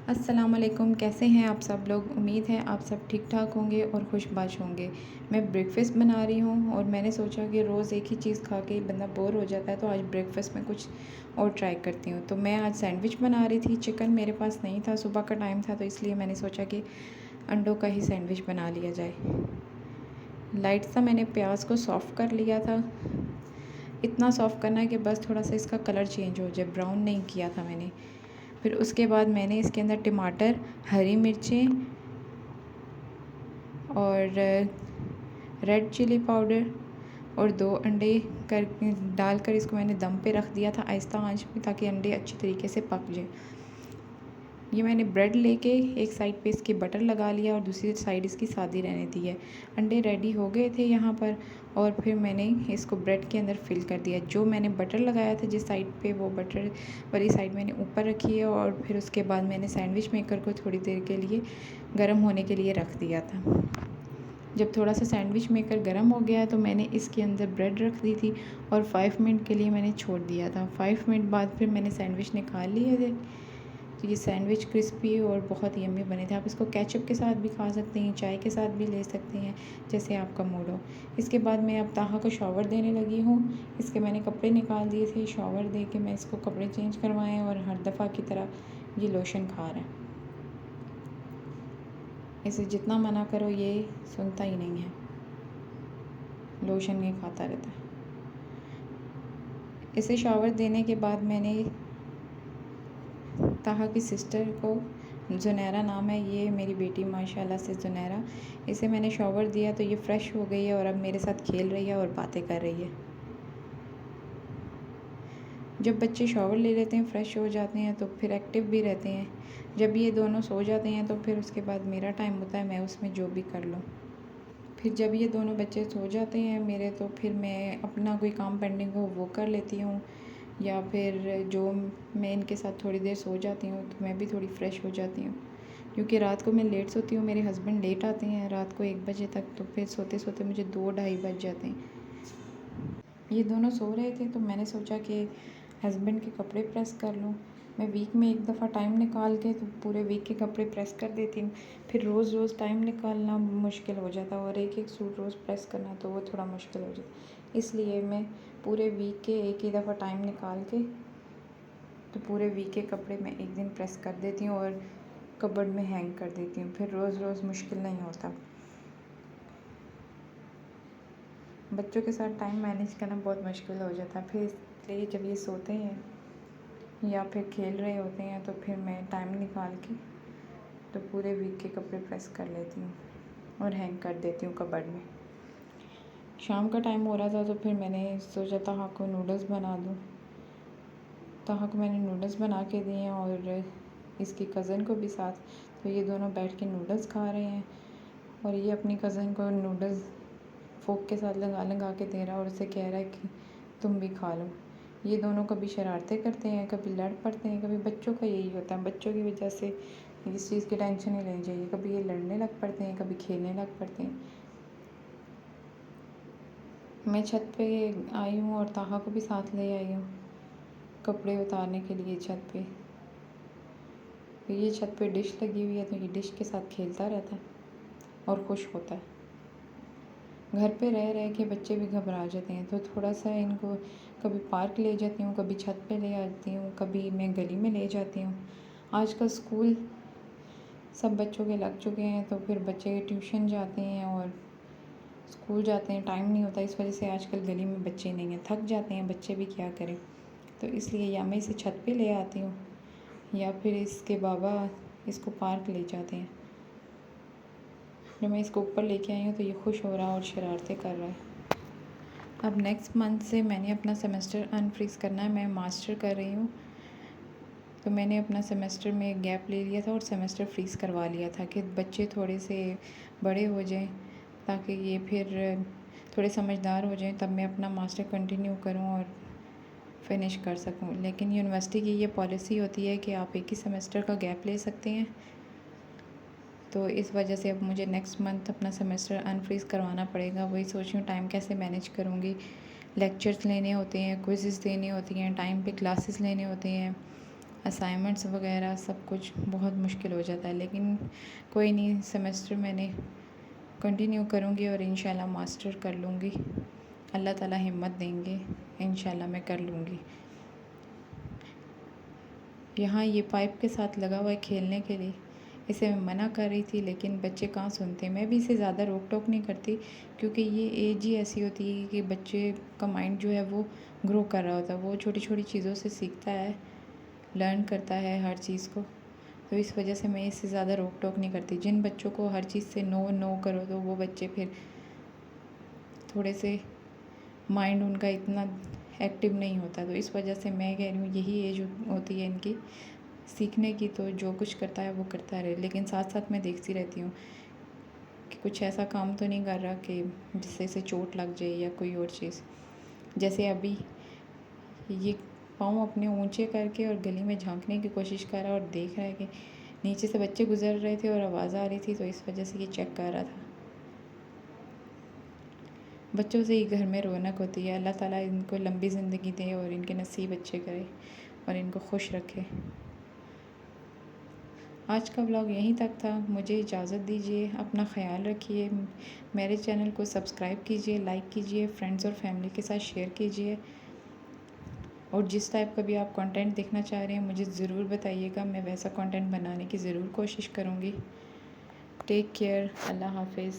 अस्सलाम वालेकुम। कैसे हैं आप सब लोग? उम्मीद है आप सब ठीक ठाक होंगे और खुशबाश होंगे। मैं ब्रेकफ़ास्ट बना रही हूँ और मैंने सोचा कि रोज़ एक ही चीज़ खा के बंदा बोर हो जाता है, तो आज ब्रेकफ़ास्ट में कुछ और ट्राई करती हूँ। तो मैं आज सैंडविच बना रही थी। चिकन मेरे पास नहीं था, सुबह का टाइम था, तो इसलिए मैंने सोचा कि अंडों का ही सैंडविच बना लिया जाए। लाइट सा मैंने प्याज को सॉफ़्ट कर लिया था। इतना सॉफ़्ट करना है कि बस थोड़ा सा इसका कलर चेंज हो जाए, ब्राउन नहीं किया था मैंने। फिर उसके बाद मैंने इसके अंदर टमाटर, हरी मिर्चें और रेड चिली पाउडर और 2 अंडे कर डालकर इसको मैंने दम पे रख दिया था आहिस्ता आंच में, ताकि अंडे अच्छी तरीके से पक जाए। ये मैंने ब्रेड लेके एक साइड पे इसके बटर लगा लिया और दूसरी साइड इसकी सादी रहने दी है। अंडे रेडी हो गए थे यहाँ पर, और फिर मैंने इसको ब्रेड के अंदर फिल कर दिया। जो मैंने बटर लगाया था जिस साइड पे, वो बटर वाली साइड मैंने ऊपर रखी है, और फिर उसके बाद मैंने सैंडविच मेकर को थोड़ी देर के लिए गर्म होने के लिए रख दिया था। जब थोड़ा सा सैंडविच मेकर गर्म हो गया तो मैंने इसके अंदर ब्रेड रख दी थी और 5 मिनट के लिए मैंने छोड़ दिया था। 5 मिनट बाद फिर मैंने सैंडविच निकाल लिए थे। तो ये सैंडविच क्रिस्पी और बहुत यम्मी बने थे। आप इसको केचप के साथ भी खा सकते हैं, चाय के साथ भी ले सकते हैं, जैसे आपका मूड हो। इसके बाद मैं अब ताहा को शॉवर देने लगी हूँ। इसके मैंने कपड़े निकाल दिए थे, शॉवर दे के मैं इसको कपड़े चेंज करवाएँ, और हर दफ़ा की तरह ये लोशन खा रहा है। इसे जितना मना करो ये सुनता ही नहीं है, लोशन ये खाता रहता है। इसे शॉवर देने के बाद मैंने ताहा की सिस्टर को, जुनैरा नाम है, ये मेरी बेटी माशाल्लाह से जुनैरा, इसे मैंने शॉवर दिया तो ये फ़्रेश हो गई है और अब मेरे साथ खेल रही है और बातें कर रही है। जब बच्चे शॉवर ले लेते हैं, फ़्रेश हो जाते हैं, तो फिर एक्टिव भी रहते हैं। जब ये दोनों सो जाते हैं तो फिर उसके बाद मेरा टाइम होता है, मैं उसमें जो भी कर लूँ। फिर जब ये दोनों बच्चे सो जाते हैं मेरे, तो फिर मैं अपना कोई काम पेंडिंग हो वो कर लेती हूँ, या फिर जो मैं इनके साथ थोड़ी देर सो जाती हूँ तो मैं भी थोड़ी फ़्रेश हो जाती हूँ। क्योंकि रात को मैं लेट सोती हूँ, मेरे हस्बैंड लेट आते हैं रात को 1 बजे तक, तो फिर सोते सोते मुझे 2 ढाई बज जाते हैं। ये दोनों सो रहे थे तो मैंने सोचा कि हस्बैंड के कपड़े प्रेस कर लूँ। मैं वीक में एक दफ़ा टाइम निकाल के तो पूरे वीक के कपड़े प्रेस कर देती हूँ। फिर रोज़ रोज़ टाइम निकालना मुश्किल हो जाता है, और एक एक सूट रोज़ प्रेस करना तो वो थोड़ा मुश्किल हो जाता। इसलिए मैं पूरे वीक के एक ही दफ़ा टाइम निकाल के तो पूरे वीक के कपड़े मैं एक दिन प्रेस कर देती हूँ और कबर्ड में हैंग कर देती हूँ। फिर रोज़ रोज़ मुश्किल नहीं होता। बच्चों के साथ टाइम मैनेज करना बहुत मुश्किल हो जाता है। फिर इसलिए जब ये सोते हैं या फिर खेल रहे होते हैं तो फिर मैं टाइम निकाल के तो पूरे वीक के कपड़े प्रेस कर लेती हूँ और हैंग कर देती हूँ कबर्ड में। शाम का टाइम हो रहा था तो फिर मैंने सोचा ताहा को नूडल्स बना दूँ। ताहा को मैंने नूडल्स बना के दिए और इसकी कज़न को भी साथ। तो ये दोनों बैठ के नूडल्स खा रहे हैं, और ये अपनी कज़न को नूडल्स फ़ोक के साथ लगा लगा के दे रहा है और उसे कह रहा है कि तुम भी खा लो। ये दोनों कभी शरारतें करते हैं, कभी लड़ पड़ते हैं। कभी बच्चों का यही होता है, बच्चों की वजह से इस चीज़ की टेंशन नहीं लेनी चाहिए। कभी ये लड़ने लग पड़ते हैं, कभी खेलने लग पड़ते हैं। मैं छत पे आई हूँ और ताहा को भी साथ ले आई हूँ कपड़े उतारने के लिए छत पे। तो ये छत पे डिश लगी हुई है तो ये डिश के साथ खेलता रहता है और खुश होता है। घर पे रह रह के बच्चे भी घबरा जाते हैं, तो थोड़ा सा इनको कभी पार्क ले जाती हूँ, कभी छत पे ले आती हूँ, कभी मैं गली में ले जाती हूँ। आजकल स्कूल सब बच्चों के लग चुके हैं, तो फिर बच्चे ट्यूशन जाते हैं और स्कूल जाते हैं, टाइम नहीं होता। इस वजह से आजकल गली में बच्चे नहीं हैं, थक जाते हैं बच्चे भी, क्या करें। तो इसलिए या मैं इसे छत पे ले आती हूँ या फिर इसके बाबा इसको पार्क ले जाते हैं। जब मैं इसको ऊपर लेके आई हूँ तो ये खुश हो रहा है और शरारतें कर रहा है। अब नेक्स्ट मंथ से मैंने अपना सेमेस्टर अनफ्रीज़ करना है। मैं मास्टर कर रही हूँ, तो मैंने अपना सेमेस्टर में गैप ले लिया था और सेमेस्टर फ्रीज़ करवा लिया था कि बच्चे थोड़े से बड़े हो जाएं, ताकि ये फिर थोड़े समझदार हो जाएं, तब मैं अपना मास्टर कंटिन्यू करूं और फिनिश कर सकूं। लेकिन यूनिवर्सिटी की ये पॉलिसी होती है कि आप एक ही सेमेस्टर का गैप ले सकते हैं, तो इस वजह से अब मुझे नेक्स्ट मंथ अपना सेमेस्टर अनफ्रीज़ करवाना पड़ेगा। वही सोच रही हूँ टाइम कैसे मैनेज करूँगी। लेक्चर्स लेने होते हैं, क्विज़ेस देनी होती हैं, टाइम पे क्लासेस लेने होते हैं, असाइनमेंट्स वगैरह सब कुछ बहुत मुश्किल हो जाता है, लेकिन कोई नहीं, सेमेस्टर मैंने कंटिन्यू करूँगी और इंशाल्लाह मास्टर कर लूँगी। अल्लाह ताला हिम्मत देंगे, इंशाल्लाह मैं कर लूँगी। यहाँ ये पाइप के साथ लगा हुआ है खेलने के लिए, इसे मैं मना कर रही थी लेकिन बच्चे कहाँ सुनते। मैं भी इसे ज़्यादा रोक टोक नहीं करती, क्योंकि ये एज ही ऐसी होती है कि बच्चे का माइंड जो है वो ग्रो कर रहा होता है, वो छोटी छोटी चीज़ों से सीखता है, लर्न करता है हर चीज़ को। तो इस वजह से मैं इससे ज़्यादा रोक टोक नहीं करती। जिन बच्चों को हर चीज़ से नो नो करो तो वो बच्चे फिर थोड़े से माइंड उनका इतना एक्टिव नहीं होता, तो इस वजह से मैं कह रही हूँ यही एज होती है इनकी सीखने की, तो जो कुछ करता है वो करता रहे। लेकिन साथ साथ मैं देखती रहती हूँ कि कुछ ऐसा काम तो नहीं कर रहा कि जिससे इसे चोट लग जाए या कोई और चीज़। जैसे अभी ये पाँव अपने ऊंचे करके और गली में झांकने की कोशिश कर रहा है और देख रहा है कि नीचे से बच्चे गुजर रहे थे और आवाज़ आ रही थी, तो इस वजह से ये चेक कर रहा था। बच्चों से ही घर में रौनक होती है। अल्लाह ताला इनको लंबी ज़िंदगी दे और इनके नसीब अच्छे करे और इनको खुश रखे। आज का व्लॉग यहीं तक था, मुझे इजाज़त दीजिए। अपना ख़्याल रखिए, मेरे चैनल को सब्सक्राइब कीजिए, लाइक कीजिए, फ्रेंड्स और फैमिली के साथ शेयर कीजिए। और जिस टाइप का भी आप कंटेंट देखना चाह रहे हैं मुझे ज़रूर बताइएगा, मैं वैसा कंटेंट बनाने की ज़रूर कोशिश करूँगी। टेक केयर, अल्लाह हाफिज़।